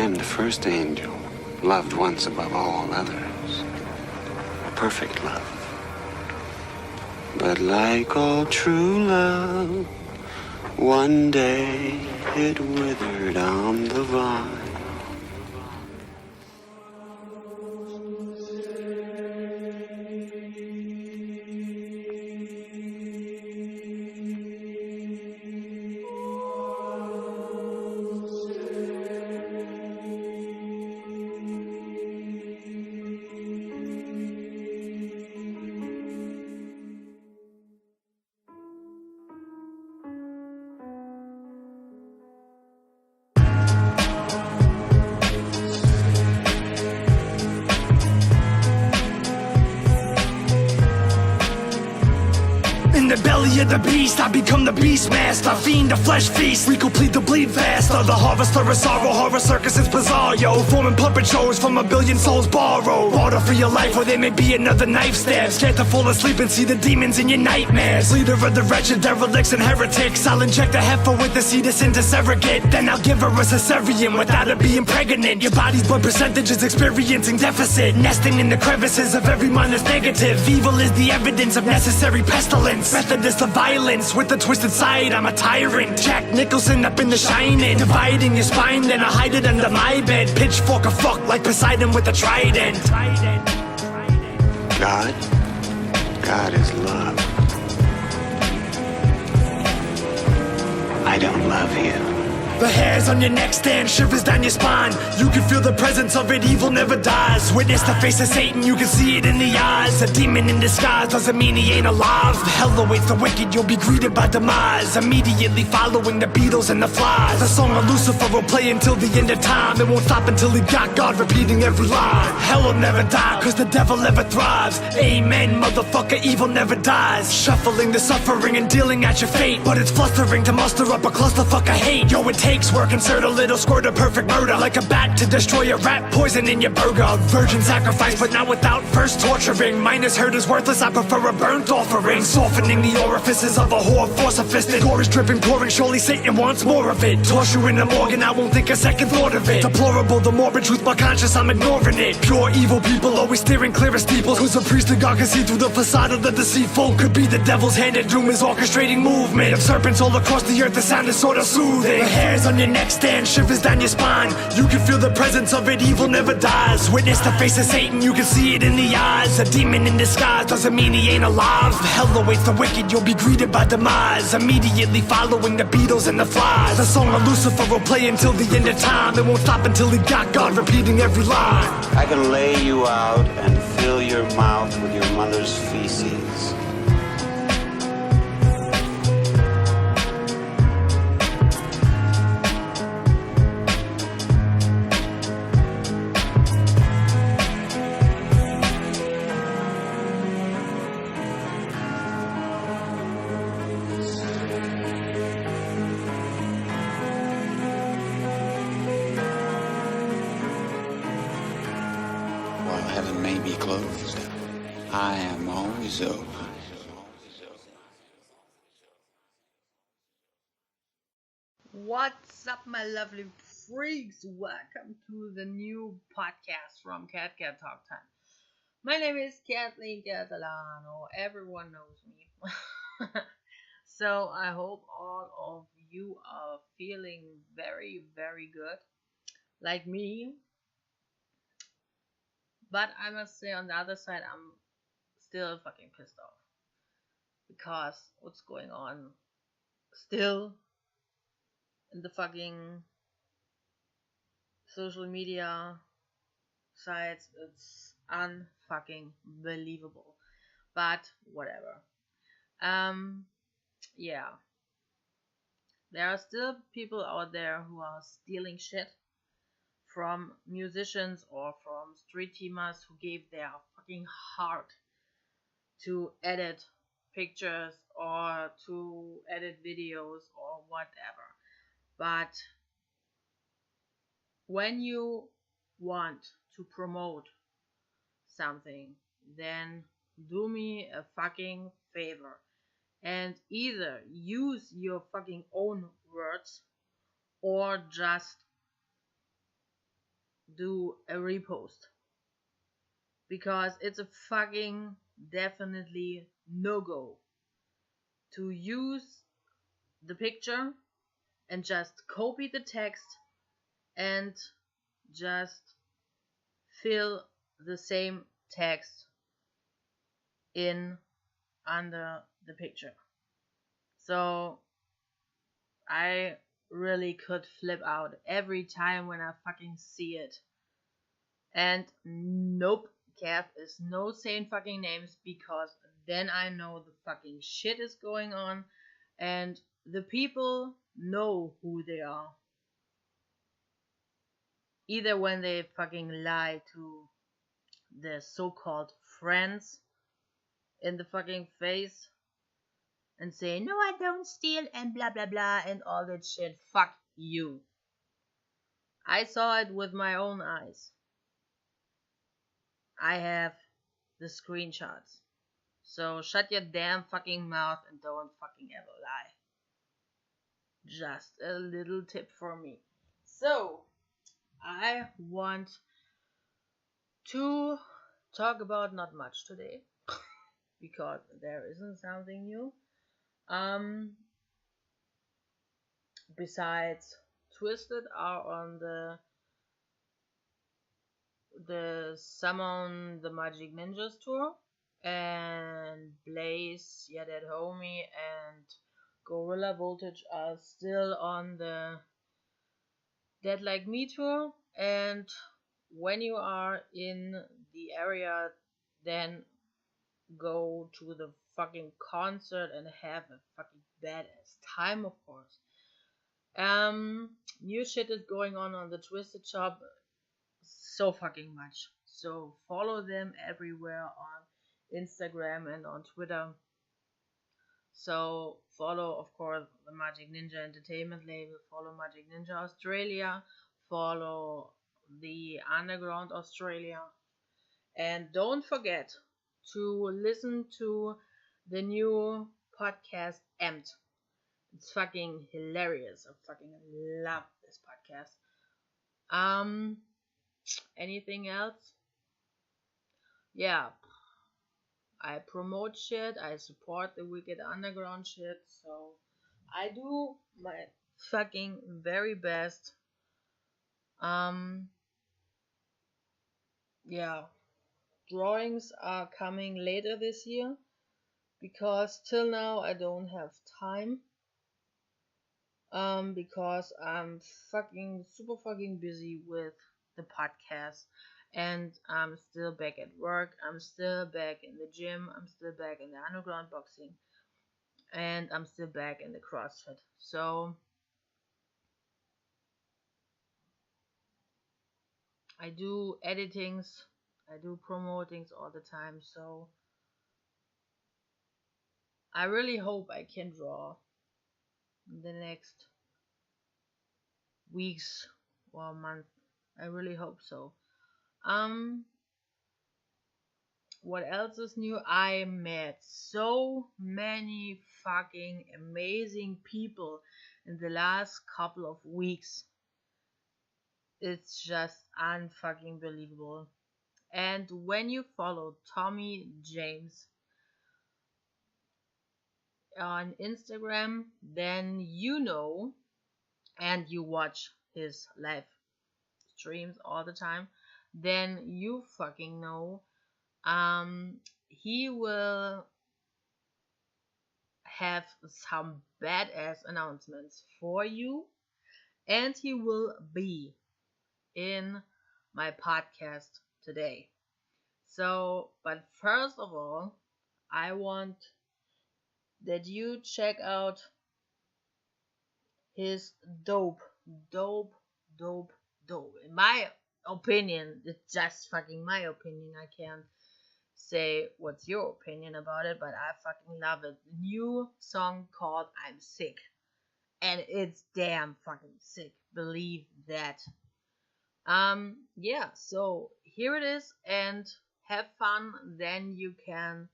am the first angel, loved once above all others. Perfect love. But like all true love, one day it withered on the vine. In the belly of the beast, I become the beast master. Fiend, the flesh feast, we complete the bleed faster. The harvester of sorrow, horror circus is bizarre, yo. Forming puppet shows from a billion souls borrowed. Water for your life, or there may be another knife stab. Scared to fall asleep and see the demons in your nightmares. Leader of the wretched derelicts and heretics, I'll inject a heifer with the cetus into surrogate. Then I'll give her a cesarean without her being pregnant. Your body's blood percentage is experiencing deficit, nesting in the crevices of every mind that's negative. Evil is the evidence of necessary pestilence. Methodist of violence with a twisted side, I'm a tyrant. Jack Nicholson up in The Shining, dividing your spine, then I hide it under my bed. Pitchfork a fuck like Poseidon with a trident. God is love. I don't love you. The hairs on your neck stand, shivers down your spine. You can feel the presence of it, evil never dies. Witness the face of Satan, you can see it in the eyes. A demon in disguise doesn't mean he ain't alive. Hell awaits the wicked, you'll be greeted by demise. Immediately following the Beatles and the Flies. The song of Lucifer will play until the end of time. It won't stop until he got God repeating every line. Hell will never die, cause the devil never thrives. Amen, motherfucker, evil never dies. Shuffling the suffering and dealing at your fate. But it's flustering to muster up a clusterfuck of hate. Yo, it takes work, insert a little squirt of perfect murder. Like a bat to destroy a rat, poison in your burger. Virgin sacrifice, but not without first torturing. Minus hurt is worthless, I prefer a burnt offering. Softening the orifices of a whore, force-a-fisted. Gore is dripping, pouring, surely Satan wants more of it. Toss you in the morgue and I won't think a second thought of it. Deplorable, the morbid truth, my conscience, I'm ignoring it. Pure evil people, always steering clear of steeples. Who's a priest of God can see through the facade of the deceitful. Could be the devil's hand and doom is orchestrating movement of serpents all across the earth, the sound is sort of soothing. The hairs on your neck stand, shivers down your spine. You can feel the presence of it, evil never dies. Witness the face of Satan, you can see it in the eyes. A demon in disguise doesn't mean he ain't alive. Hell awaits the wicked, you'll be greeted by demise. Immediately following the Beatles and the Flies. The song of Lucifer will play until the end of time. It won't stop until he got God repeating every line. I can lay you out and fill your mouth with your mother's feces. While heaven may be closed, I am always open. What's up, my lovely freaks? Welcome to the new podcast from Cat Talk Time. My name is Kathleen Catalano. Everyone knows me. So I hope all of you are feeling very, very good, like me. But I must say, on the other side, I'm still fucking pissed off because what's going on still in the fucking social media sites, it's unfucking believable. But whatever. Yeah. There are still people out there who are stealing shit from musicians or from street teamers who gave their fucking heart to edit pictures or to edit videos or whatever. But when you want to promote something, then do me a fucking favor and either use your fucking own words or just do a repost, because it's a fucking definitely no go to use the picture and just copy the text and just fill the same text in under the picture. So I really could flip out every time when I fucking see it. And nope, Kev is no saying fucking names, because then I know the fucking shit is going on and the people know who they are. Either when they fucking lie to their so-called friends in the fucking face and say, no, I don't steal and blah blah blah and all that shit. Fuck you. I saw it with my own eyes. I have the screenshots. So shut your damn fucking mouth and don't fucking ever lie. Just a little tip for me. So, I want to talk about not much today because there isn't something new. Besides Twisted are on the Summon the Magic Ninjas tour, and Blaze, Yeah That Homie, and Gorilla Voltage are still on the Dead Like Me tour. And when you are in the area, then go to the fucking concert and have a fucking badass time, of course. New shit is going on the Twisted shop so fucking much. So follow them everywhere on Instagram and on Twitter. So follow, of course, the Magic Ninja Entertainment label, follow Magic Ninja Australia, follow the Underground Australia, and don't forget to listen to the new podcast Amped. It's fucking hilarious. I fucking love this podcast. Anything else? Yeah, I promote shit, I support the Wicked Underground shit, so I do my fucking very best. Yeah, drawings are coming later this year because till now I don't have time. Because I'm fucking super fucking busy with the podcast, and I'm still back at work, I'm still back in the gym, I'm still back in the underground boxing, and I'm still back in the CrossFit. So I do editings, I do promotings all the time, so I really hope I can draw in the next weeks or month. I really hope so. What else is new? I met so many fucking amazing people in the last couple of weeks. It's just unfucking believable. And when you follow Tommy James on Instagram, then you know, and you watch his live streams all the time, then you fucking know. He will have some badass announcements for you, and he will be in my podcast today. So, but first of all, I want that you check out his dope, dope, dope, dope. In my opinion, it's just fucking my opinion. I can't say what's your opinion about it, but I fucking love it. New song called I'm Sick. And it's damn fucking sick. Believe that. Yeah, so here it is, and have fun. Then you can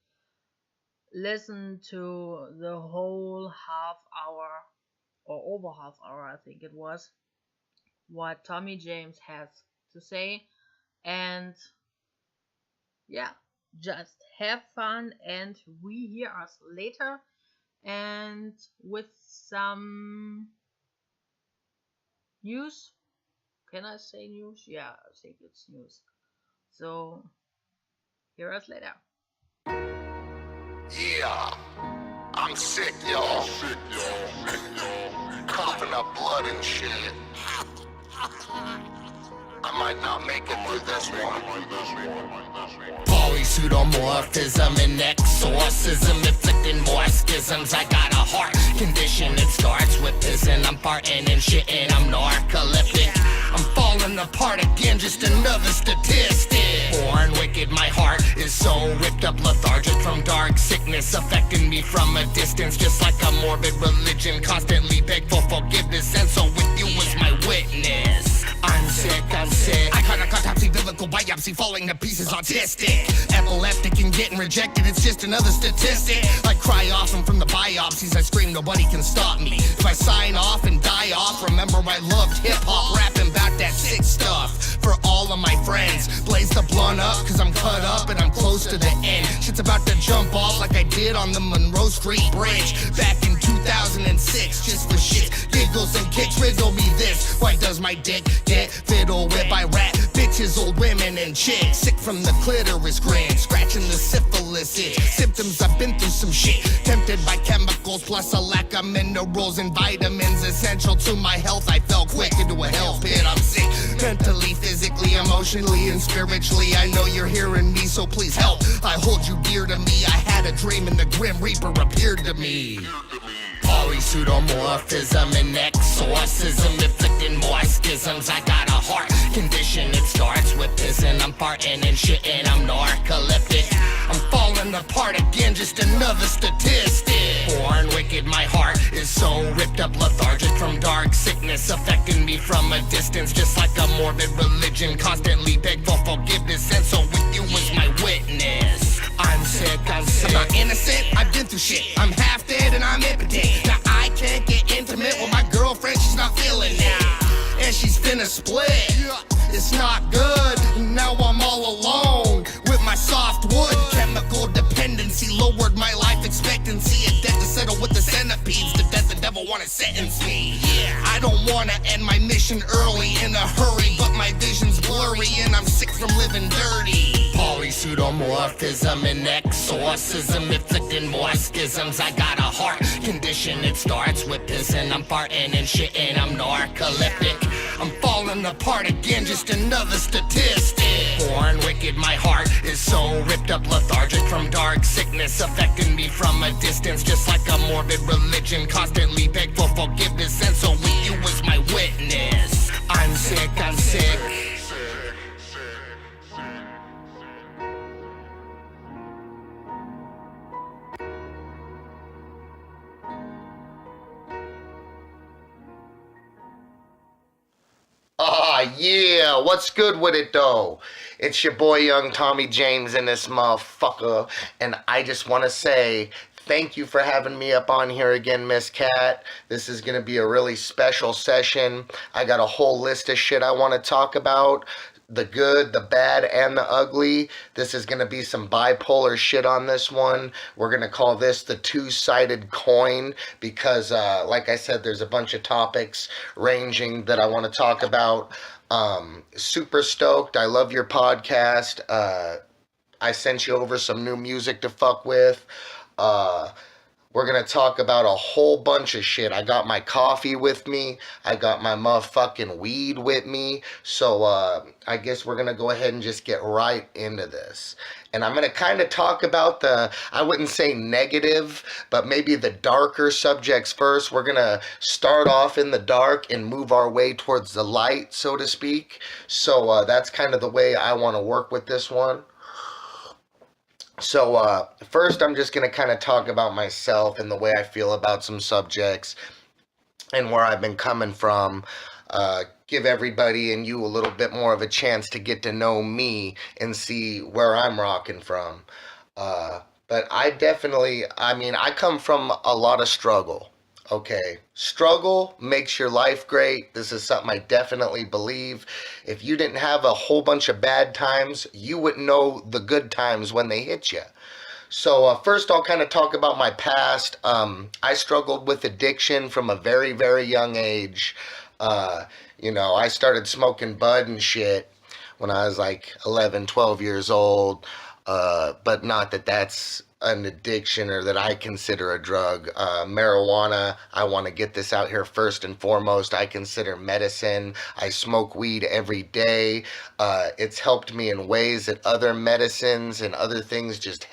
listen to the whole half hour, or over half hour, I think it was, what Tommy James has to say. And yeah, just have fun and we hear us later and with some news. Can I say news? Yeah, I think it's news. So hear us later. Yeah, I'm sick, y'all. Coughing up blood and shit. I might not make it through this one. Polypseudomorphism and exorcism, inflicting more schisms. I got a heart condition, it starts with pissing. I'm farting and shitting, I'm narcoleptic. I'm falling apart again, just another statistic. Born wicked, my heart is so ripped up, lethargic from dark sickness, affecting me from a distance, just like a morbid religion. Constantly beg for forgiveness, and so with you was my witness. I'm sick, I'm sick. I caught a autopsy, biblical biopsy, falling to pieces, autistic. Epileptic and getting rejected, it's just another statistic. I cry often from the biopsies, I scream, nobody can stop me. If I sign off and die off, remember I loved hip-hop, rapping about that sick stuff. For all of my friends, blaze the blunt up, cause I'm cut up and I'm close to the end. Shit's about to jump off like I did on the Monroe Street Bridge back in 2006, just for shit, giggles and kicks. Riddle me this, why does my dick get fiddle with by rat bitches, old women and chicks? Sick from the clitoris grin, scratching the syphilis itch. Symptoms, I've been through some shit, tempted by chemicals plus a lack of minerals and vitamins essential to my health. I fell quick into a hell pit. I'm sick mentally, physically, emotionally, and spiritually. I know you're hearing me, so please help. I hold you dear to me. I had a dream and the Grim Reaper appeared to me. Polypseudomorphism and exorcism, inflicting more schisms. I got a heart condition, it starts with pissing. I'm farting and shitting, I'm narcoleptic. I'm falling apart again, just another statistic. Born wicked, my heart is so ripped up, lethargic from dark sickness, affecting me from a distance, just like a morbid religion. Constantly beg for forgiveness, and so with you was my witness. I'm sick, I'm sick. I'm not innocent, I've been through shit. I'm half dead and I'm impotent. Now I can't get intimate with my girlfriend, she's not feeling it. And she's finna split. It's not good, now I'm all alone with my softwood. Chemical dependency lowered my life expectancy. A death to settle with the centipedes. To death the devil wanna sentence me. I don't wanna end my mission early in a hurry, but my vision's blurry and I'm sick from living dirty. Polypseudomorphism and exorcism, inflicting more schisms. I got a heart condition, it starts with pissing. I'm farting and shitting, I'm narcoleptic. I'm falling apart again, just another statistic. Born wicked, my heart is so ripped up, lethargic from dark sickness, affecting me from a distance, just like a morbid religion. Constantly beg for forgiveness, and so with you was my witness. I'm sick, I'm sick. Yeah, what's good with it though? It's your boy Young Tommy James in this motherfucker, and I just want to say thank you for having me up on here again, Miss Cat. This is going to be a really special session. I got a whole list of shit I want to talk about. The good, the bad, and the ugly. This is going to be some bipolar shit on this one. We're going to call this the two-sided coin because, like I said, there's a bunch of topics ranging that I want to talk about. Super stoked. I love your podcast. I sent you over some new music to fuck with. We're going to talk about a whole bunch of shit. I got my coffee with me. I got my motherfucking weed with me. So, I guess we're going to go ahead and just get right into this. And I'm going to kind of talk about the, I wouldn't say negative, but maybe the darker subjects first. We're going to start off in the dark and move our way towards the light, so to speak. So, that's kind of the way I want to work with this one. So, first I'm just going to kind of talk about myself and the way I feel about some subjects and where I've been coming from. Give everybody and you a little bit more of a chance to get to know me and see where I'm rocking from. But I definitely, I come from a lot of struggle. Okay, struggle makes your life great. This is something I definitely believe. If you didn't have a whole bunch of bad times, you wouldn't know the good times when they hit you. So first, I'll kind of talk about my past. I struggled with addiction from a very, very young age. I started smoking bud and shit when I was like 11, 12 years old. But not that that's an addiction or that I consider a drug. Marijuana, I want to get this out here first and foremost. I consider medicine. I smoke weed every day. It's helped me in ways that other medicines and other things just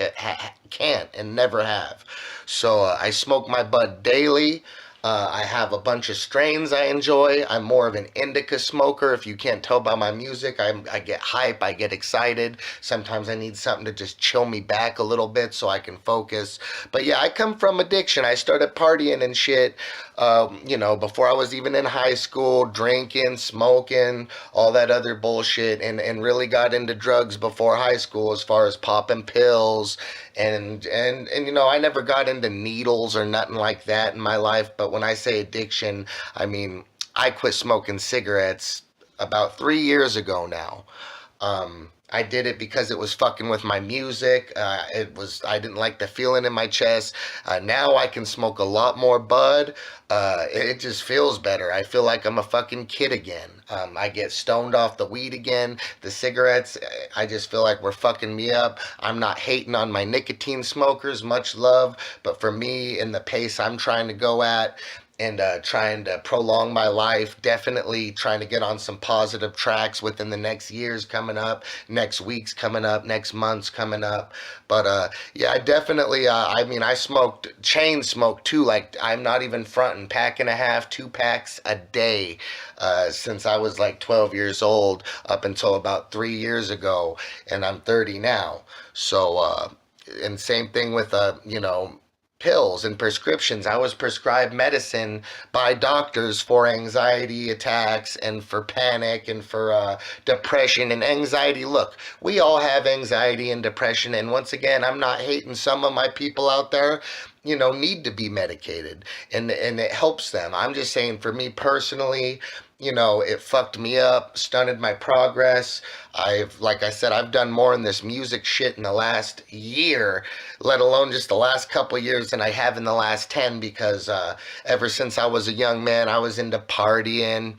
can't and never have. So I smoke my bud daily. I have a bunch of strains I enjoy. I'm more of an indica smoker. If you can't tell by my music, I get hype, I get excited. Sometimes I need something to just chill me back a little bit so I can focus. But yeah, I come from addiction. I started partying and shit, before I was even in high school, drinking, smoking, all that other bullshit, and really got into drugs before high school as far as popping pills and I never got into needles or nothing like that in my life. But when I say addiction, I mean I quit smoking cigarettes about 3 years ago now. I did it because it was fucking with my music. I didn't like the feeling in my chest. Now I can smoke a lot more bud. It just feels better. I feel like I'm a fucking kid again. I get stoned off the weed again. The cigarettes, I just feel like we're fucking me up. I'm not hating on my nicotine smokers, much love. But for me and the pace I'm trying to go at, and trying to prolong my life, definitely trying to get on some positive tracks within the next years coming up, next weeks coming up, next months coming up. But yeah, I definitely, I chain smoked too. Like, I'm not even fronting, pack and a half, 2 packs a day since I was like 12 years old up until about 3 years ago, and I'm 30 now. So, and same thing with, pills and prescriptions. I was prescribed medicine by doctors for anxiety attacks and for panic and for depression and anxiety. Look, we all have anxiety and depression, and once again, I'm not hating. Some of my people out there, need to be medicated, and it helps them. I'm just saying, for me personally, it fucked me up, stunted my progress. Like I said, I've done more in this music shit in the last year, let alone just the last couple years, than I have in the last 10, because ever since I was a young man, I was into partying,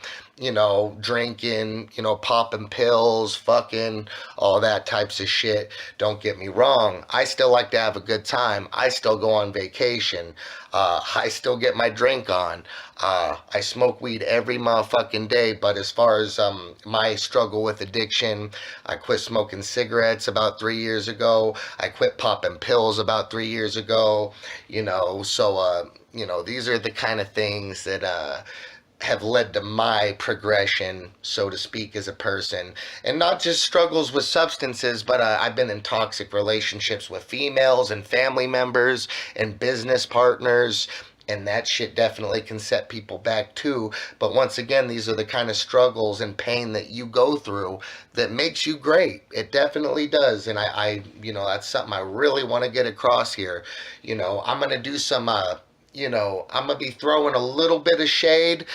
drinking, popping pills, fucking, all that types of shit. Don't get me wrong. I still like to have a good time. I still go on vacation. I still get my drink on. I smoke weed every motherfucking day. But as far as my struggle with addiction, I quit smoking cigarettes about 3 years ago. I quit popping pills about 3 years ago. So these are the kind of things that have led to my progression, so to speak, as a person. And not just struggles with substances, but I've been in toxic relationships with females and family members and business partners, and that shit definitely can set people back too. But once again, these are the kind of struggles and pain that you go through that makes you great. It definitely does. And I that's something I really want to get across here. I'm going to do some I'm going to be throwing a little bit of shade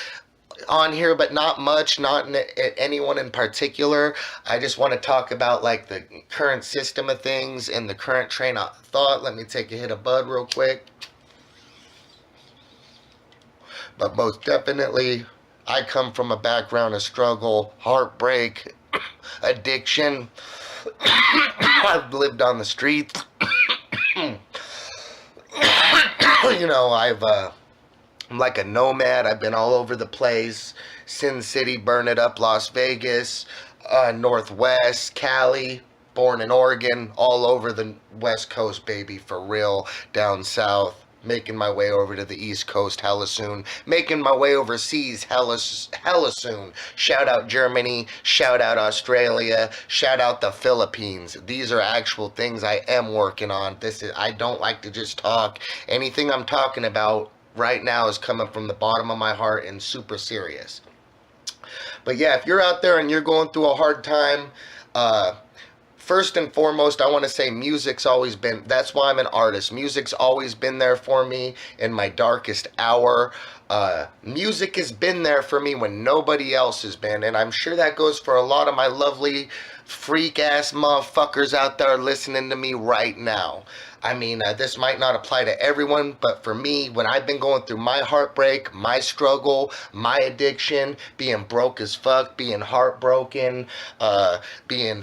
on here, but not much, not at anyone in particular. I just want to talk about like the current system of things and the current train of thought. Let me take a hit of bud real quick. But most definitely, I come from a background of struggle, heartbreak, addiction. I've lived on the streets. I'm like a nomad. I've been all over the place. Sin City, Burn It Up, Las Vegas, Northwest, Cali, born in Oregon, all over the West Coast, baby, for real, down south. Making my way over to the East Coast hella soon. Making my way overseas hella soon. Shout out Germany. Shout out Australia. Shout out the Philippines. These are actual things I am working on. I don't like to just talk. Anything I'm talking about right now is coming from the bottom of my heart and super serious. But yeah, if you're out there and you're going through a hard time, first and foremost, I want to say music's always been, that's why I'm an artist. Music's always been there for me in my darkest hour. Music has been there for me when nobody else has been, and I'm sure that goes for a lot of my lovely freak ass motherfuckers out there listening to me right now. I mean, this might not apply to everyone, but for me, when I've been going through my heartbreak, my struggle, my addiction, being broke as fuck, being heartbroken, being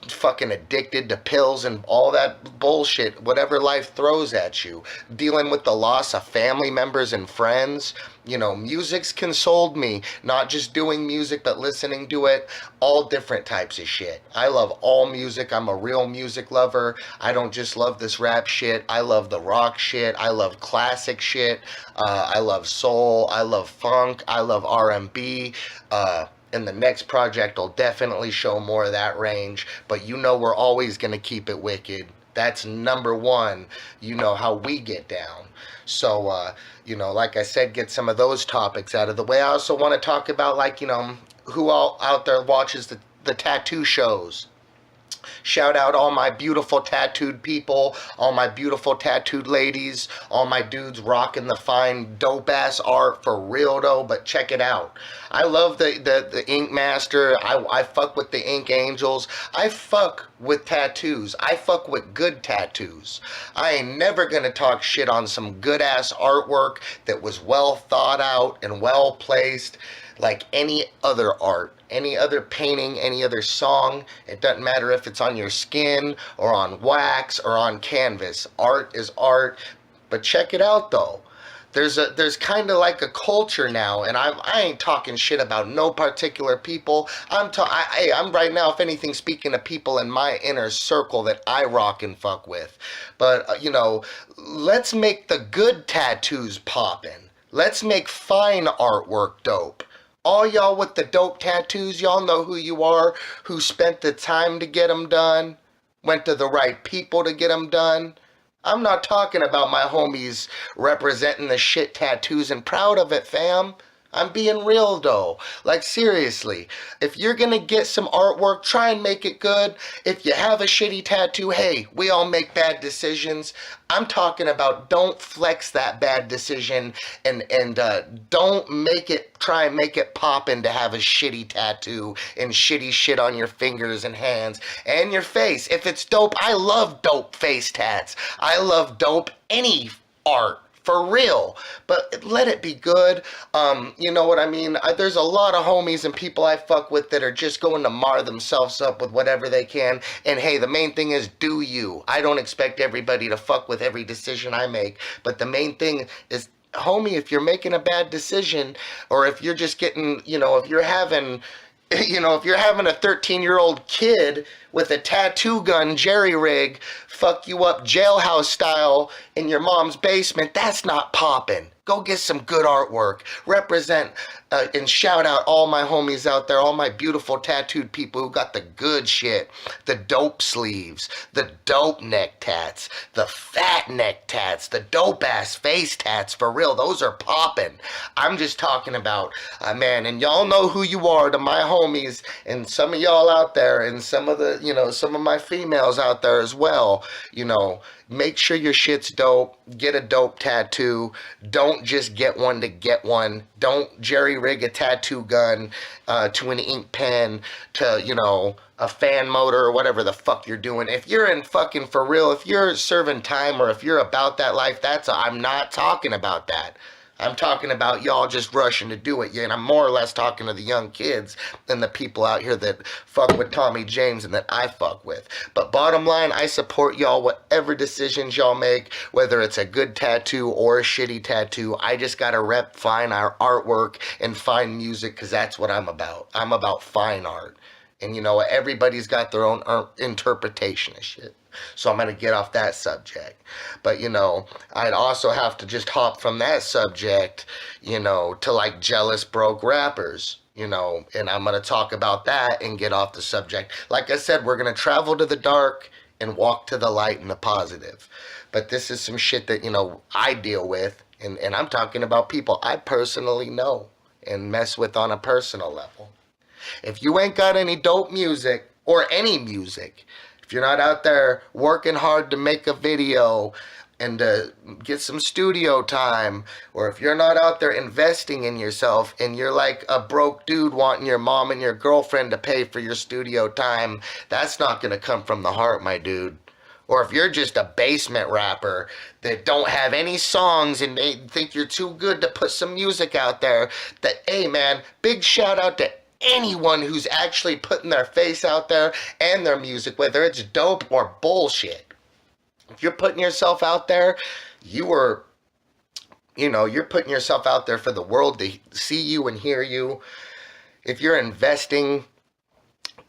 fucking addicted to pills and all that bullshit, whatever life throws at you, dealing with the loss of family members and friends, you know, music's consoled me, not just doing music, but listening to it, all different types of shit. I love all music. I'm a real music lover. I don't just love this rap shit. I love the rock shit. I love classic shit. I love soul. I love funk. I love R&B. And the next project will definitely show more of that range, but you know we're always going to keep it wicked. That's number one. You know how we get down. So, you know, like I said, get some of those topics out of the way. I also want to talk about, like, you know, who all out there watches the tattoo shows. Shout out all my beautiful tattooed people, all my beautiful tattooed ladies, all my dudes rocking the fine dope ass art for real though, but check it out. I love the Ink Master. I fuck with the Ink Angels. I fuck with tattoos. I fuck with good tattoos. I ain't never gonna talk shit on some good ass artwork that was well thought out and well placed like any other art. Any other painting, any other song, it doesn't matter if it's on your skin or on wax or on canvas. Art is art, but check it out though. There's kind of like a culture now, and I ain't talking shit about no particular people. I'm right now, if anything, speaking to people in my inner circle that I rock and fuck with. But you know, let's make the good tattoos poppin'. Let's make fine artwork dope. All y'all with the dope tattoos, y'all know who you are, who spent the time to get them done, went to the right people to get them done. I'm not talking about my homies representing the shit tattoos and proud of it, fam. I'm being real though. Like seriously, if you're gonna get some artwork, try and make it good. If you have a shitty tattoo, hey, we all make bad decisions. I'm talking about don't flex that bad decision and don't make it, try and make it poppin' to have a shitty tattoo and shitty shit on your fingers and hands and your face. If it's dope, I love dope face tats. I love dope any art. For real, but let it be good. You know what I mean? There's a lot of homies and people I fuck with that are just going to mar themselves up with whatever they can. And hey, the main thing is do you. I don't expect everybody to fuck with every decision I make. But the main thing is, homie, if you're making a bad decision, or if you're just getting, you know, if you're having a 13-year-old kid with a tattoo gun jerry rig fuck you up jailhouse style in your mom's basement, that's not poppin'. Go get some good artwork. Represent and shout out all my homies out there, all my beautiful tattooed people who got the good shit. The dope sleeves, the dope neck tats, the fat neck tats, the dope ass face tats, for real. Those are poppin'. I'm just talking about, man, and y'all know who you are to my homies and some of y'all out there and some of the, you know, some of my females out there as well, you know. Make sure your shit's dope. Get a dope tattoo. Don't just get one to get one. Don't jerry rig a tattoo gun to an ink pen to, you know, a fan motor or whatever the fuck you're doing. If you're in fucking for real, if you're serving time or if you're about that life, I'm not talking about that. I'm talking about y'all just rushing to do it. Yeah, and I'm more or less talking to the young kids and the people out here that fuck with Tommy James and that I fuck with. But bottom line, I support y'all whatever decisions y'all make, whether it's a good tattoo or a shitty tattoo. I just gotta rep fine artwork and fine music because that's what I'm about. I'm about fine art. And you know what? Everybody's got their own interpretation of shit. So I'm going to get off that subject. But, you know, I'd also have to just hop from that subject, you know, to like jealous broke rappers, you know, and I'm going to talk about that and get off the subject. Like I said, we're going to travel to the dark and walk to the light and the positive. But this is some shit that, you know, I deal with. And I'm talking about people I personally know and mess with on a personal level. If you ain't got any dope music or any music, if you're not out there working hard to make a video and get some studio time, or if you're not out there investing in yourself and you're like a broke dude wanting your mom and your girlfriend to pay for your studio time, that's not going to come from the heart, my dude. Or if you're just a basement rapper that don't have any songs and they think you're too good to put some music out there, that, hey man, big shout out to anyone who's actually putting their face out there and their music, whether it's dope or bullshit. If you're putting yourself out there, you're putting yourself out there for the world to see you and hear you. If you're investing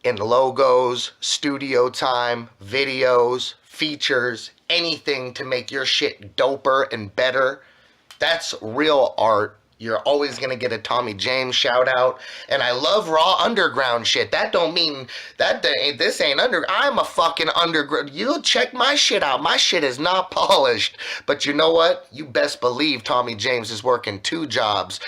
in logos, studio time, videos, features, anything to make your shit doper and better, that's real art. You're always going to get a Tommy James shout out. And I love raw underground shit. That don't mean that this ain't I'm a fucking underground. You'll check my shit out. My shit is not polished. But you know what? You best believe Tommy James is working 2 jobs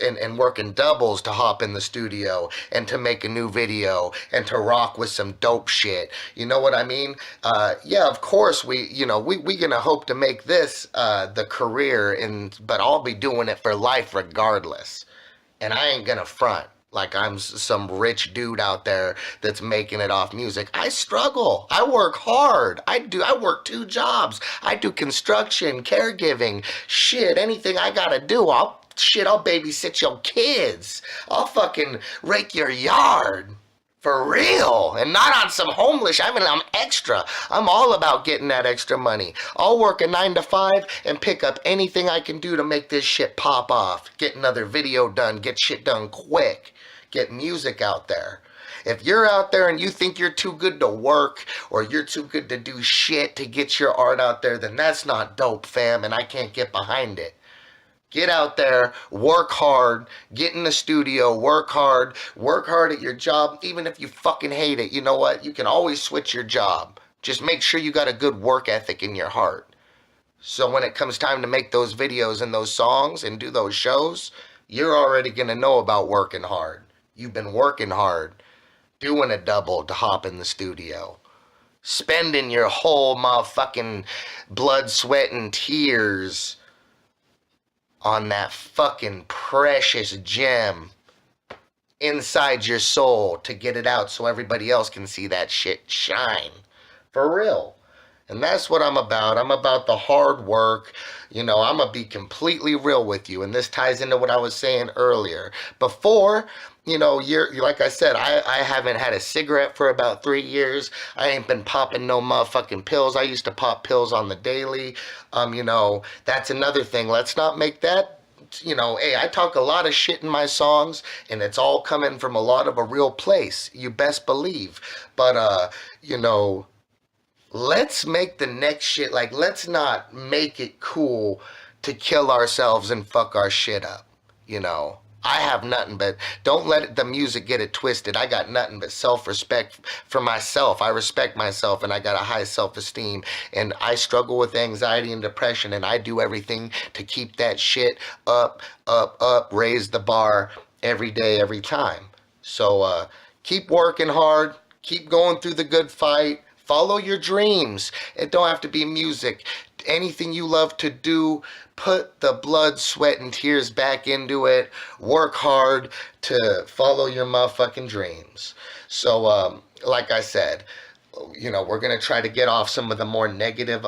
and working doubles to hop in the studio and to make a new video and to rock with some dope shit. You know what I mean? Yeah, of course we gonna hope to make this the career, but I'll be doing it for life regardless. And I ain't gonna front like I'm some rich dude out there that's making it off music. I struggle. I work hard. I work 2 jobs. I do construction, caregiving, shit, anything I gotta do. I'll babysit your kids. I'll fucking rake your yard. For real, and not on some homeless. I'm extra. I'm all about getting that extra money. I'll work a 9 to 5 and pick up anything I can do to make this shit pop off. Get another video done, get shit done quick, get music out there. If you're out there and you think you're too good to work or you're too good to do shit to get your art out there, then that's not dope, fam, and I can't get behind it. Get out there, work hard, get in the studio, work hard at your job, even if you fucking hate it. You know what? You can always switch your job. Just make sure you got a good work ethic in your heart. So when it comes time to make those videos and those songs and do those shows, you're already going to know about working hard. You've been working hard, doing a double to hop in the studio, spending your whole motherfucking blood, sweat, and tears on that fucking precious gem inside your soul to get it out so everybody else can see that shit shine. For real. And that's what I'm about. I'm about the hard work. I'm going to be completely real with you. And this ties into what I was saying earlier. Before, you're like I said, I haven't had a cigarette for about 3 years. I ain't been popping no motherfucking pills. I used to pop pills on the daily. That's another thing. Let's not make that, hey, I talk a lot of shit in my songs and it's all coming from a lot of a real place. You best believe. But, let's make the next shit, let's not make it cool to kill ourselves and fuck our shit up, I have nothing but, don't let the music get it twisted. I got nothing but self-respect for myself. I respect myself and I got a high self-esteem. And I struggle with anxiety and depression and I do everything to keep that shit up, raise the bar every day, every time. So keep working hard, keep going through the good fight, follow your dreams. It don't have to be music. Anything you love to do, put the blood, sweat, and tears back into it. Work hard to follow your motherfucking dreams. So, like I said, we're going to try to get off some of the more negative,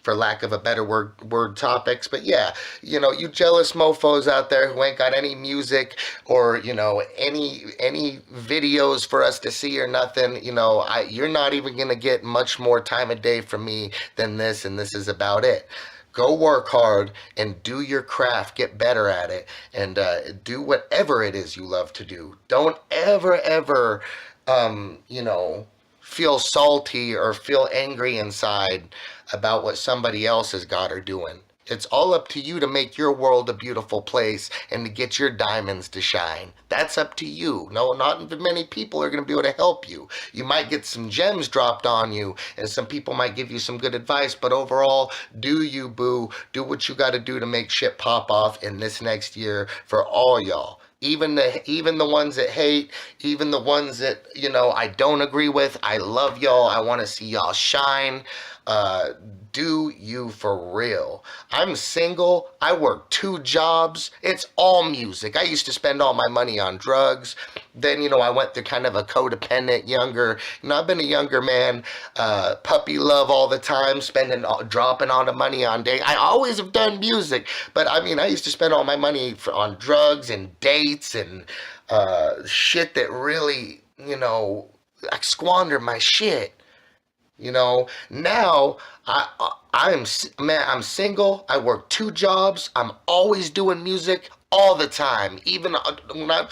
for lack of a better word topics. But yeah, you jealous mofos out there who ain't got any music or, any videos for us to see or nothing, you're not even going to get much more time of day from me than this, and this is about it. Go work hard and do your craft, get better at it, and do whatever it is you love to do. Don't ever, feel salty or feel angry inside about what somebody else has got or doing. It's all up to you to make your world a beautiful place and to get your diamonds to shine. That's up to you. No, not many people are going to be able to help you. You might get some gems dropped on you and some people might give you some good advice, but overall, do you, boo. Do what you got to do to make shit pop off in this next year for all y'all. Even the ones that hate, even the ones that, you know, I don't agree with, I love y'all. I want to see y'all shine. Do you for real. I'm single. I work 2 jobs. It's all music. I used to spend all my money on drugs. Then, you know, I went through kind of a codependent younger, you know, I've been a younger man, puppy love all the time, dropping all the money on dates. I always have done music, but I mean, I used to spend all my money on drugs and dates and shit that really, you know, I squandered my shit. You know, now I'm single. I work 2 jobs. I'm always doing music all the time. Even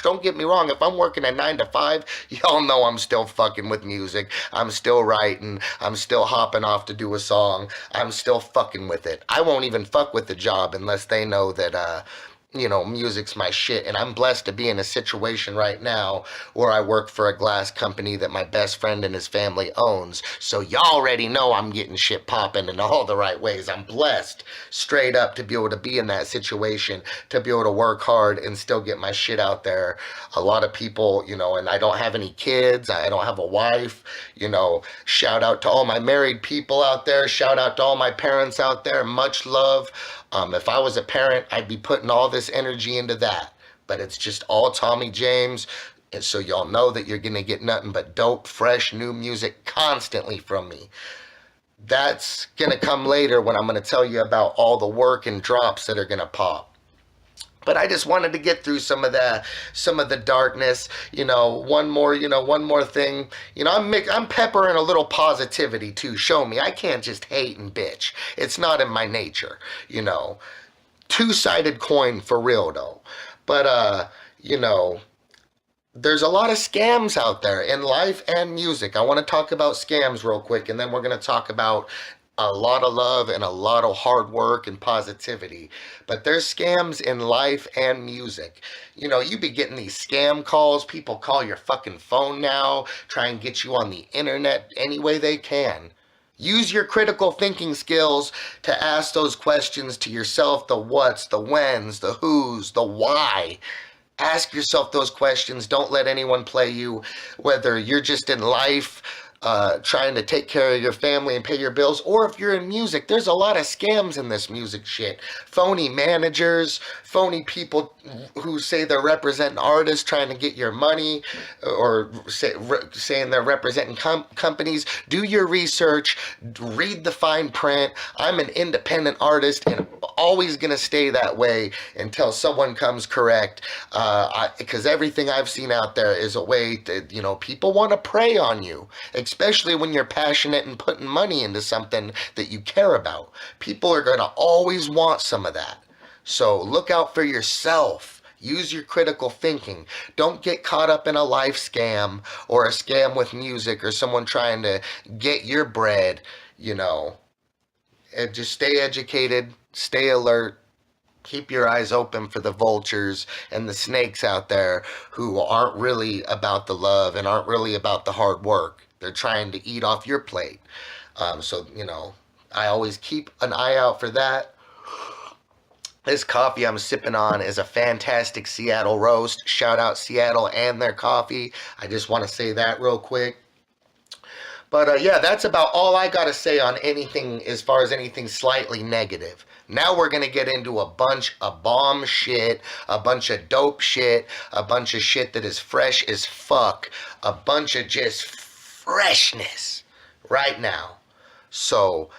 don't get me wrong, if I'm working a 9 to 5, y'all know I'm still fucking with music. I'm still writing. I'm still hopping off to do a song. I'm still fucking with it. I won't even fuck with the job unless they know that you know, music's my shit. And I'm blessed to be in a situation right now where I work for a glass company that my best friend and his family owns. So y'all already know I'm getting shit popping in all the right ways. I'm blessed straight up to be able to be in that situation, to be able to work hard and still get my shit out there. A lot of people, you know, and I don't have any kids. I don't have a wife. You know, shout out to all my married people out there. Shout out to all my parents out there. Much love. If I was a parent, I'd be putting all this energy into that. But it's just all Tommy James. And so y'all know that you're going to get nothing but dope, fresh, new music constantly from me. That's going to come later when I'm going to tell you about all the work and drops that are going to pop. But I just wanted to get through some of the darkness. You know, one more thing. You know, I'm peppering a little positivity too. Show me. I can't just hate and bitch. It's not in my nature. You know, 2-sided coin for real though. But you know, there's a lot of scams out there in life and music. I want to talk about scams real quick, and then we're going to talk about a lot of love and a lot of hard work and positivity. But there's scams in life and music. You know, you be getting these scam calls. People call your fucking phone now, try and get you on the internet any way they can. Use your critical thinking skills to ask those questions to yourself, the whats, the whens, the whos, the why. Ask yourself those questions. Don't let anyone play you, whether you're just in life, trying to take care of your family and pay your bills, or if you're in music. There's a lot of scams in this music shit. Phony managers, phony people who say they're representing artists trying to get your money, or saying they're representing companies. Do your research, read the fine print. I'm an independent artist and always gonna stay that way until someone comes correct, because everything I've seen out there is a way that, you know, people want to prey on you, especially when you're passionate and putting money into something that you care about. People are going to always want some of that. So look out for yourself. Use your critical thinking. Don't get caught up in a life scam or a scam with music or someone trying to get your bread, you know. And just stay educated, stay alert. Keep your eyes open for the vultures and the snakes out there who aren't really about the love and aren't really about the hard work. They're trying to eat off your plate. So, you know, I always keep an eye out for that. This coffee I'm sipping on is a fantastic Seattle roast. Shout out Seattle and their coffee. I just want to say that real quick. But yeah, that's about all I got to say on anything as far as anything slightly negative. Now we're going to get into a bunch of bomb shit, a bunch of dope shit, a bunch of shit that is fresh as fuck, a bunch of just freshness right now. So,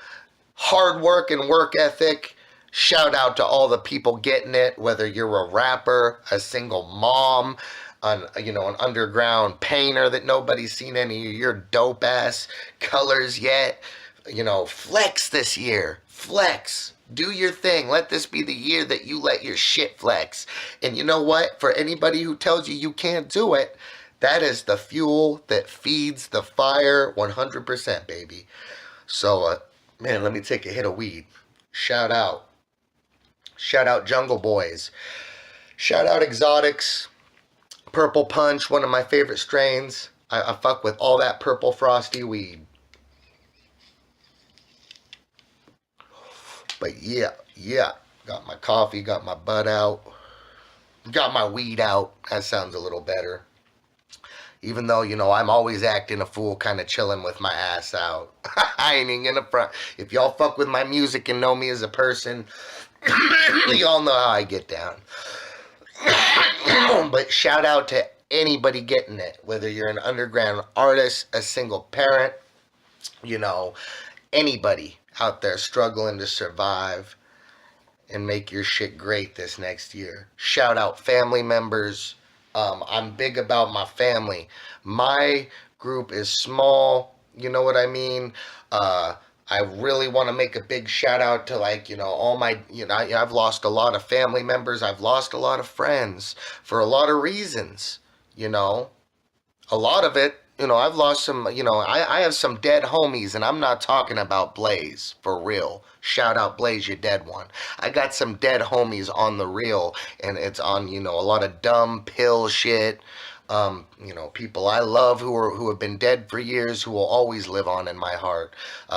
hard work and work ethic. Shout out to all the people getting it, whether you're a rapper, a single mom, an underground painter that nobody's seen any of your dope ass colors yet. You know, flex this year. Flex. Do your thing. Let this be the year that you let your shit flex. And you know what? For anybody who tells you you can't do it, that is the fuel that feeds the fire 100%, baby. So, man, let me take a hit of weed. Shout out. Shout out Jungle Boys. Shout out Exotics. Purple Punch, one of my favorite strains. I fuck with all that purple frosty weed. But yeah. Got my coffee, got my bud out. Got my weed out. That sounds a little better. Even though, you know, I'm always acting a fool, kind of chilling with my ass out. I ain't even gonna front. If y'all fuck with my music and know me as a person, y'all know how I get down. But shout out to anybody getting it, whether you're an underground artist, a single parent, you know, anybody out there struggling to survive and make your shit great this next year. Shout out family members. I'm big about my family. My group is small, you know what I mean? I really want to make a big shout out to, like, you know, all my, you know, I've lost a lot of family members. I've lost a lot of friends for a lot of reasons, you know. A lot of it, you know, I've lost some, you know, I have some dead homies, and I'm not talking about Blaze, for real. Shout out Blaze, you dead one. I got some dead homies on the real, and it's on, you know, a lot of dumb pill shit. You know, people I love who have been dead for years, who will always live on in my heart.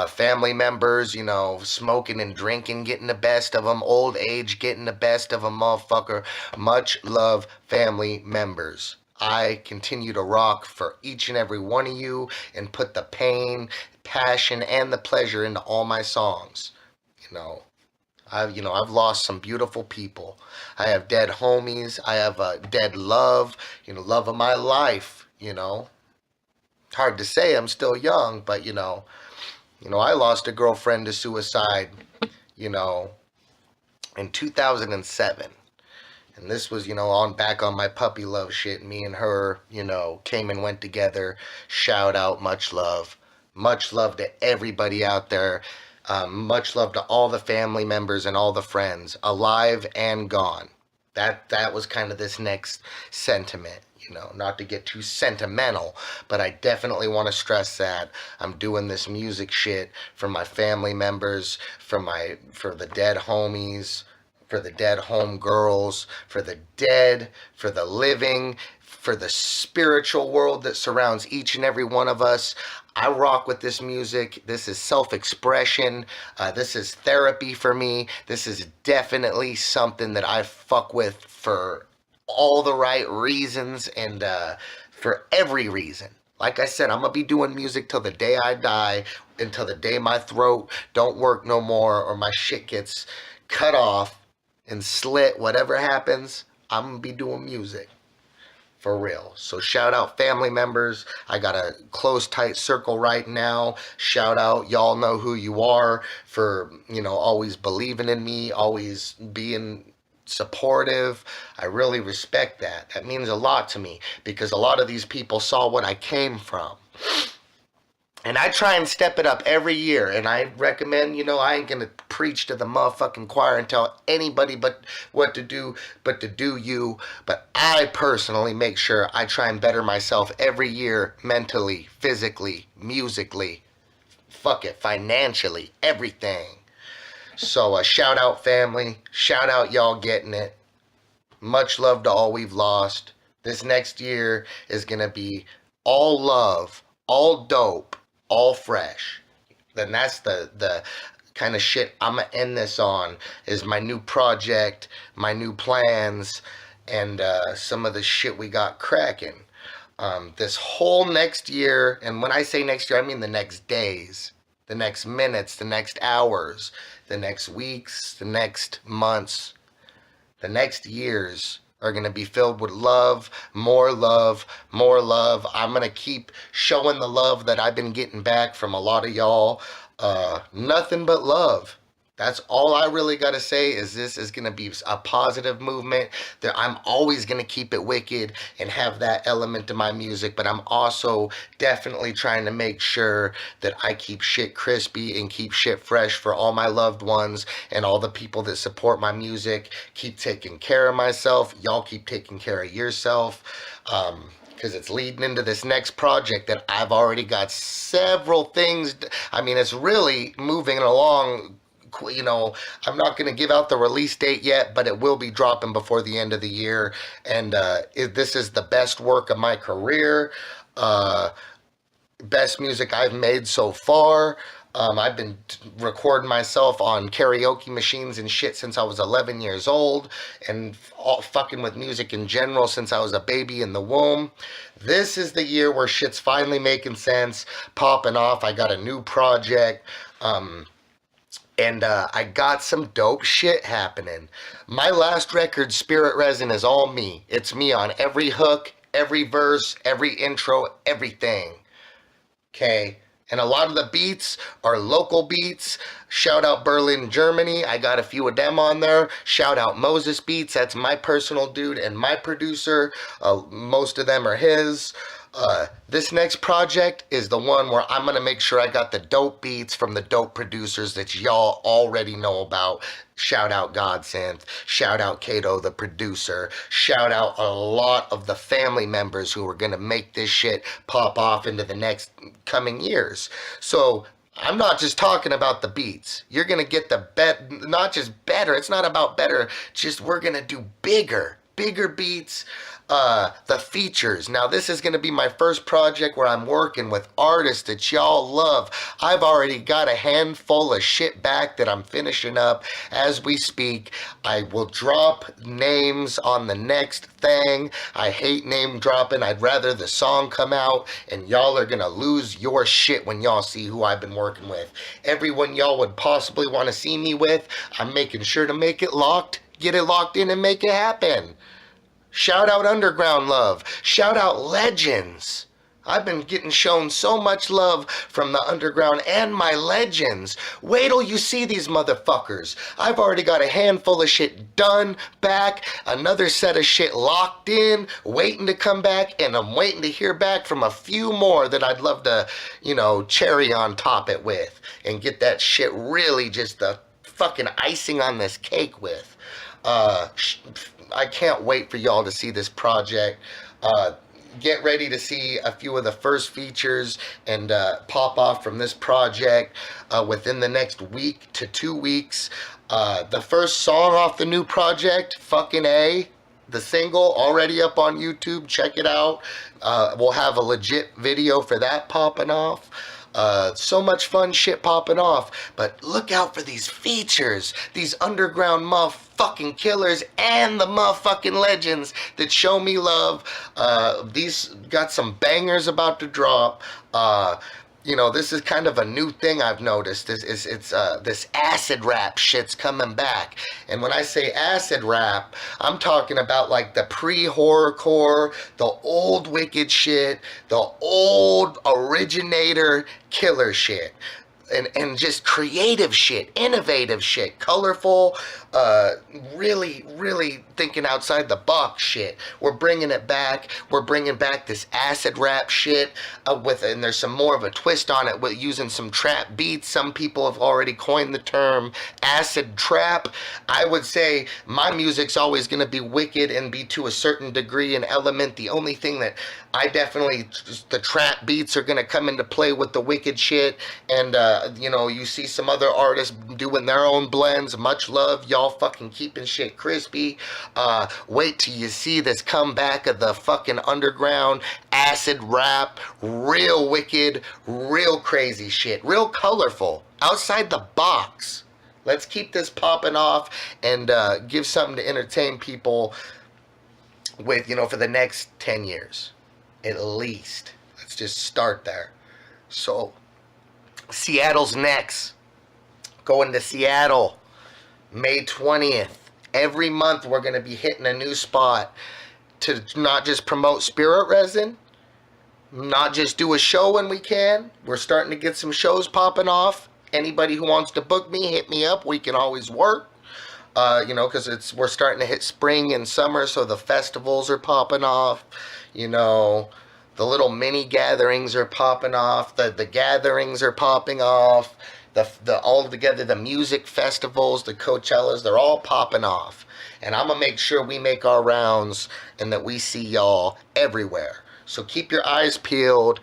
Family members, you know, smoking and drinking, getting the best of them. Old age, getting the best of them, motherfucker. Much love, family members. I continue to rock for each and every one of you and put the pain, passion, and the pleasure into all my songs. You know, I've lost some beautiful people. I have dead homies. I have dead love, you know, love of my life, you know. Hard to say, I'm still young, but, you know, I lost a girlfriend to suicide, you know, in 2007. And this was, you know, back on my puppy love shit. Me and her, you know, came and went together. Shout out, much love. Much love to everybody out there. Much love to all the family members and all the friends, alive and gone. That was kind of this next sentiment, you know, not to get too sentimental, but I definitely want to stress that I'm doing this music shit for my family members, for the dead homies, for the dead home girls, for the dead, for the living, for the spiritual world that surrounds each and every one of us. I rock with this music. This is self-expression. This is therapy for me. This is definitely something that I fuck with for all the right reasons and for every reason. Like I said, I'm going to be doing music till the day I die, until the day my throat don't work no more or my shit gets cut off and slit. Whatever happens, I'm going to be doing music. For real. So shout out family members. I got a close, tight circle right now. Shout out, y'all know who you are, for, you know, always believing in me, always being supportive. I really respect that. That means a lot to me, because a lot of these people saw what I came from. And I try and step it up every year. And I recommend, you know, I ain't going to preach to the motherfucking choir and tell anybody but what to do, but to do you. But I personally make sure I try and better myself every year, mentally, physically, musically, fuck it, financially, everything. So shout out family. Shout out y'all getting it. Much love to all we've lost. This next year is going to be all love, all dope, all fresh. Then that's the kind of shit I'm gonna end this on, is my new project, my new plans, and some of the shit we got cracking. This whole next year, and when I say next year, I mean the next days, the next minutes, the next hours, the next weeks, the next months, the next years are going to be filled with love, more love, more love. I'm going to keep showing the love that I've been getting back from a lot of y'all. Nothing but love. That's all I really got to say, is this is going to be a positive movement. That I'm always going to keep it wicked and have that element to my music, but I'm also definitely trying to make sure that I keep shit crispy and keep shit fresh for all my loved ones and all the people that support my music. Keep taking care of myself. Y'all keep taking care of yourself. Because it's leading into this next project that I've already got several things. I mean, it's really moving along. You know, I'm not going to give out the release date yet, but it will be dropping before the end of the year. And this is the best work of my career. Best music I've made so far. I've been recording myself on karaoke machines and shit since I was 11 years old, and fucking with music in general since I was a baby in the womb. This is the year where shit's finally making sense, popping off. I got a new project. And I got some dope shit happening. My last record, Spirit Resin, is all me. It's me on every hook, every verse, every intro, everything. Okay? And a lot of the beats are local beats. Shout out Berlin, Germany. I got a few of them on there. Shout out Moses Beats. That's my personal dude and my producer. Most of them are his. This next project is the one where I'm going to make sure I got the dope beats from the dope producers that y'all already know about. Shout out Godsynth. Shout out Kato, the producer. Shout out a lot of the family members who are going to make this shit pop off into the next coming years. So I'm not just talking about the beats. You're going to get the not just better. It's not about better. Just we're going to do bigger beats. The features. Now this is going to be my first project where I'm working with artists that y'all love. I've already got a handful of shit back that I'm finishing up as we speak. I will drop names on the next thing. I hate name dropping. I'd rather the song come out and y'all are going to lose your shit when y'all see who I've been working with. Everyone y'all would possibly want to see me with, I'm making sure to make it locked, get it locked in and make it happen. Shout out Underground Love. Shout out Legends. I've been getting shown so much love from the underground and my legends. Wait till you see these motherfuckers. I've already got a handful of shit done, back, another set of shit locked in, waiting to come back, and I'm waiting to hear back from a few more that I'd love to, cherry on top it with and get that shit really just the fucking icing on this cake with. I can't wait for y'all to see this project. Get ready to see a few of the first features and pop off from this project within the next week to 2 weeks. The first song off the new project, Fucking A, the single, already up on YouTube. Check it out. We'll have a legit video for that popping off. So much fun shit popping off, but look out for these features, these underground motherfucking killers and the motherfucking legends that show me love. These got some bangers about to drop. This is kind of a new thing I've noticed. It's this acid rap shit's coming back. And when I say acid rap, I'm talking about like the pre-horrorcore, the old wicked shit, the old originator killer shit. And just creative shit, innovative shit, colorful, really, really thinking outside the box shit. We're bringing it back. We're bringing back this acid rap shit and there's some more of a twist on it with using some trap beats. Some people have already coined the term acid trap. I would say my music's always going to be wicked and be to a certain degree an element. The only thing that I definitely, the trap beats are going to come into play with the wicked shit. And, you see some other artists doing their own blends. Much love. Y'all fucking keeping shit crispy. Wait till you see this comeback of the fucking underground acid rap. Real wicked, real crazy shit. Real colorful. Outside the box. Let's keep this popping off and give something to entertain people with, for the next 10 years. At least. Let's just start there. So, Seattle's next. Going to Seattle, May 20th. Every month we're going to be hitting a new spot to not just promote Spirit Resin, not just do a show when we can. We're starting to get some shows popping off. Anybody who wants to book me, hit me up. We can always work. Because we're starting to hit spring and summer, so the festivals are popping off. The little mini gatherings are popping off. The gatherings are popping off. The all together, the music festivals, the Coachellas, they're all popping off. And I'm going to make sure we make our rounds and that we see y'all everywhere. So keep your eyes peeled.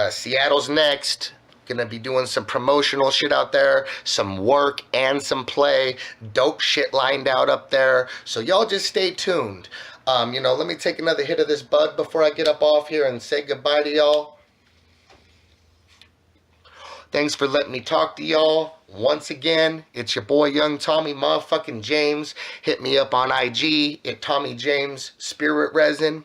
Seattle's next. Gonna be doing some promotional shit out there, some work and some play. Dope shit lined out up there. So y'all just stay tuned. Let me take another hit of this bud before I get up off here and say goodbye to y'all. Thanks for letting me talk to y'all. Once again, it's your boy Young Tommy motherfucking James. Hit me up on IG at Tommy James Spirit Resin.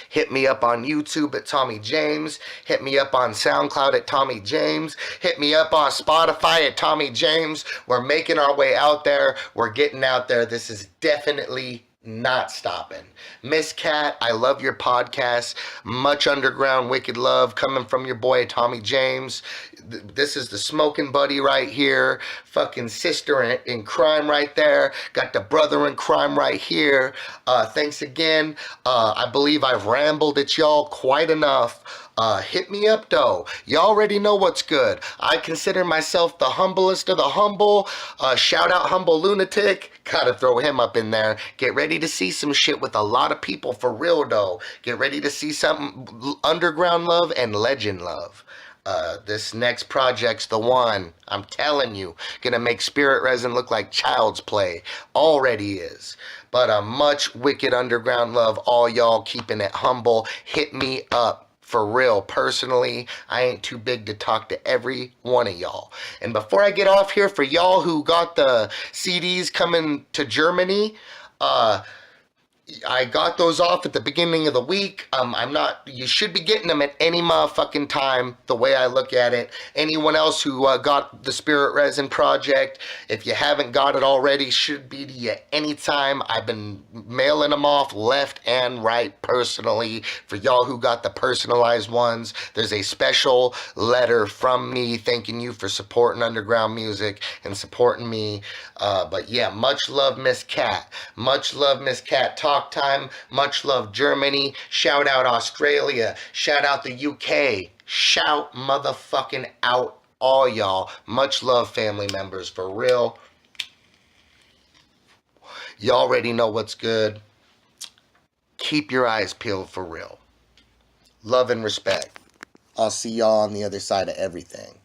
Hit me up on YouTube at Tommy James. Hit me up on SoundCloud at Tommy James. Hit me up on Spotify at Tommy James. We're making our way out there. We're getting out there. This is definitely not stopping. Miss Cat, I love your podcast. Much underground wicked love coming from your boy Tommy James. This is the smoking buddy right here. Fucking sister in crime right there. Got the brother in crime right here. Thanks again. I believe I've rambled at y'all quite enough. Hit me up though. You already know what's good. I consider myself the humblest of the humble. Shout out Humble Lunatic. Gotta throw him up in there. Get ready to see some shit with a lot of people for real though. Get ready to see some underground love and legend love. This next project's the one. I'm telling you. Gonna make Spirit Resin look like child's play. Already is. But a much wicked underground love. All y'all keeping it humble. Hit me up. For real, personally, I ain't too big to talk to every one of y'all. And before I get off here, for y'all who got the CDs coming to Germany, I got those off at the beginning of the week. You should be getting them at any motherfucking time, the way I look at it. Anyone else who got the Spirit Resin project, if you haven't got it already, should be to you anytime. I've been mailing them off left and right personally. For y'all who got the personalized ones, there's a special letter from me thanking you for supporting underground music and supporting me. But yeah, much love, Miss Cat. Much love, Miss Cat. Talk time. Much love, Germany. Shout out Australia. Shout out the UK. Shout motherfucking out all y'all. Much love, family members. For real. You already know what's good. Keep your eyes peeled for real. Love and respect. I'll see y'all on the other side of everything.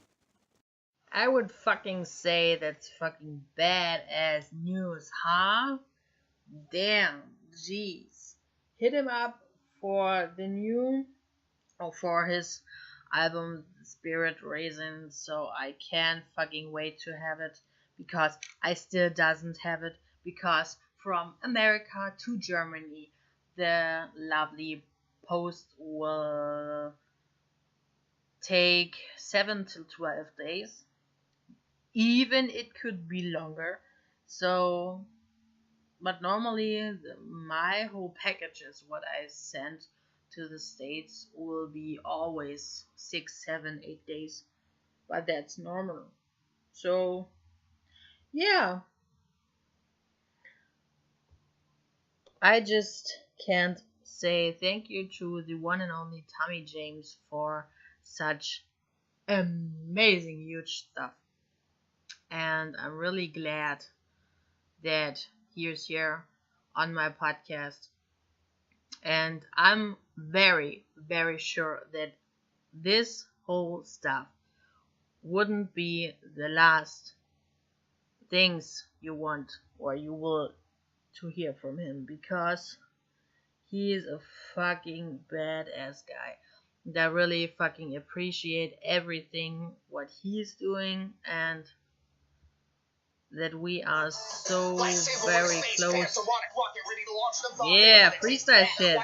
I would fucking say that's fucking badass news, huh? Damn, jeez. Hit him up for the new, or for his album Spirit Resin, so I can't fucking wait to have it, because I still doesn't have it, because from America to Germany, the lovely post will take 7 to 12 days. Even it could be longer. So, but normally my whole packages, what I send to the States, will be always 6, 7, 8 days. But that's normal. So, yeah. I just can't say thank you to the one and only Tommy James for such amazing, huge stuff. And I'm really glad that he is here on my podcast. And I'm very, very sure that this whole stuff wouldn't be the last things you want or you will to hear from him, because he is a fucking badass guy. And I really fucking appreciate everything what he's doing, and that we are so very close. Yeah, freestyle shit.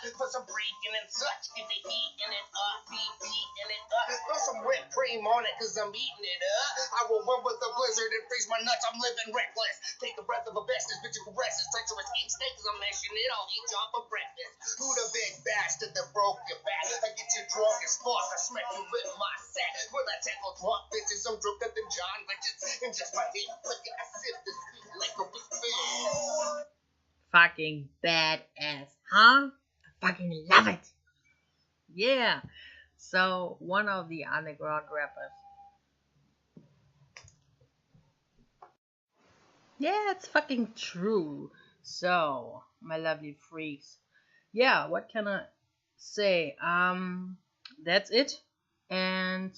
For some breaking and such, get the heat in it up, beating it up. Throw some whipped cream on it, cause I'm eating it up. I will run with the blizzard and freeze my nuts, I'm living reckless. Take the breath of a bestest, bitch, you caress it. Treacherous eat steak, cause I'm mashing it, I'll eat y'all for breakfast. Who the big bastard that broke your back? I get you drunk as fuck, I smack you with my sack. Will I tackle drunk bitches, I'm drunker than John Riches. And just my heat, look at I sip this sweet liquor with fear. Fucking badass, huh? I fucking love it. Yeah. So, one of the underground rappers. Yeah, it's fucking true. So, my lovely freaks. Yeah, what can I say? That's it. And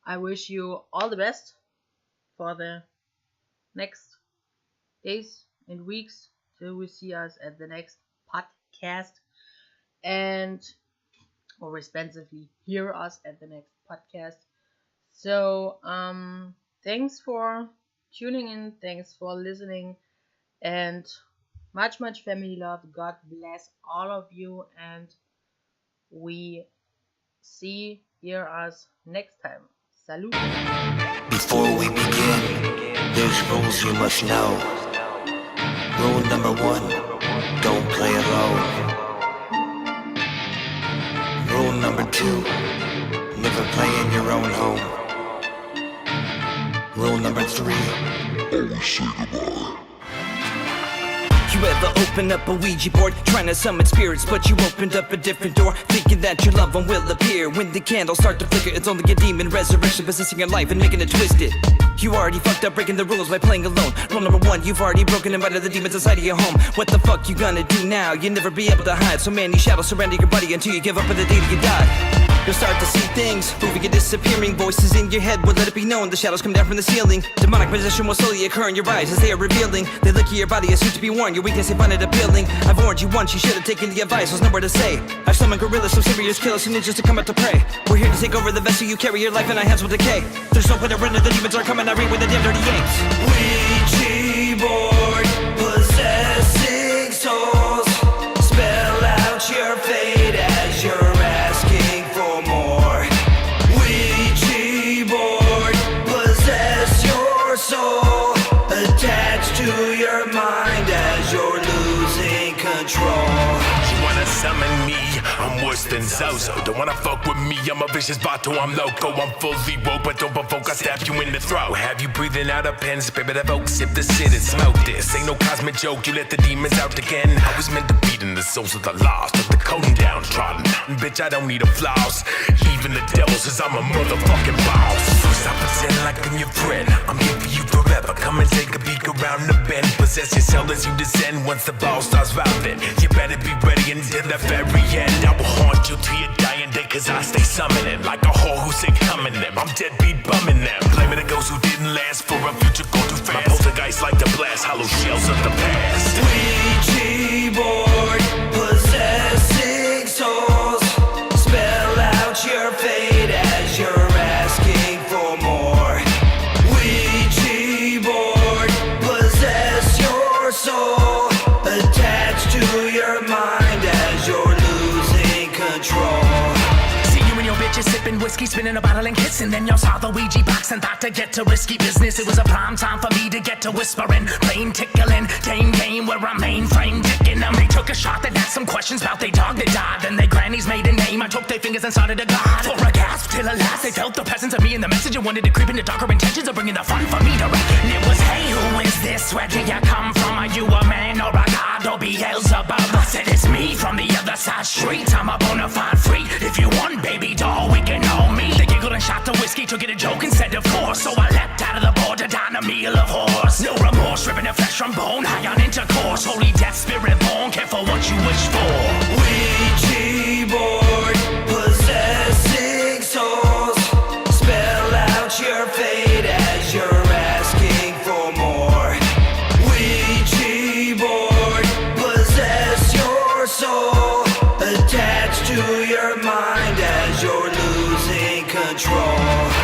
I wish you all the best for the next days and weeks till we see us at the next podcast. And or respectively hear us at the next podcast. So thanks for tuning in, thanks for listening, and much family love. God bless all of you, and we hear us next time. Salut. Before we begin, there's rules you must know. Rule number 1, don't play alone. Rule number 2, never play in your own home. Rule number 3, always say goodbye. You ever open up a Ouija board, trying to summon spirits, but you opened up a different door, thinking that your loved one will appear. When the candles start to flicker, it's only a demon resurrection possessing your life and making it twisted. You already fucked up breaking the rules by playing alone. Rule number 1, you've already broken and invited the demons inside of your home. What the fuck you gonna do now? You'll never be able to hide, so many shadows surrounding your body until you give up on the day that you die. You'll start to see things, moving and disappearing. Voices in your head will let it be known. The shadows come down from the ceiling. Demonic possession will slowly occur in your eyes as they are revealing. They look at your body as soon to be warned. Your weakness, they find it appealing. I've warned you once, you should have taken the advice. There's nowhere to say. I've summoned gorillas, some serious killers, and ninjas to come out to prey. We're here to take over the vessel you carry. Your life in our hands will decay. There's no way to run it. The demons are coming. I read with the damn dirty yanks. Ouija board, possessing souls. Spell out your fate as you're asking for more. Ouija board, possess your soul. Attached to your mind as you're losing control. You wanna summon me? I'm worse than Zozo. Don't wanna fuck with me, I'm a vicious vato, I'm loco. I'm fully woke, but don't provoke, I stab you in the throat. Have you breathing out a pen, spirit of oak, sip the shit and smoke this. Ain't no cosmic joke, you let the demons out again. I was meant to beat in the souls of the lost, put the coding down, trodden. Bitch, I don't need a flaws. Even the devil says I'm a motherfucking boss. First I pretend like I'm your friend, I'm here for you forever. Come and take a peek around the bend. Possess your cell as you descend once the ball starts rapping. You better be ready until the very end. I will haunt you till your dying day, cause I stay summoning like a whore who sick humming them. I'm deadbeat bumming them, blaming the ghosts who didn't last for a future go too fast. My poltergeist like to blast hollow shells of the past. Ouija board, possessing souls. Spell out your fate as you're asking for more. Ouija board, possess your soul. Attached to your mind as you're losing control. See you and your bitches sipping whiskey, spinning a bottle and kissing. Then y'all saw the Ouija box and thought to get to risky business. It was a prime time for me to get to whispering, plain tickling, game where I'm mainframe dicking them. They took a shot that had some questions about they dog that died. Then they grannies made a name. I took their fingers and started a god. For a gasp till at last they felt the presence of me in the message and wanted to creep into darker intentions of bringing the fun for me to reckon. It was, hey, who is this? Where do you come from? Are you a man or a god or Beelzebub? I said it's me from the other side street. I'm a bona fide freak. If you want, baby doll, we can all meet. They giggled and shot the whiskey, took it a joke and said of course. So I leapt out of the board to dine a meal of horse. No remorse, ripping the flesh from bone, high on intercourse. Holy death, spirit born, careful what you wish for. Ouija board, possessing souls. Spell out your fate as you're asking for more. Ouija board, possess your soul. Attached to your mind as you're losing control.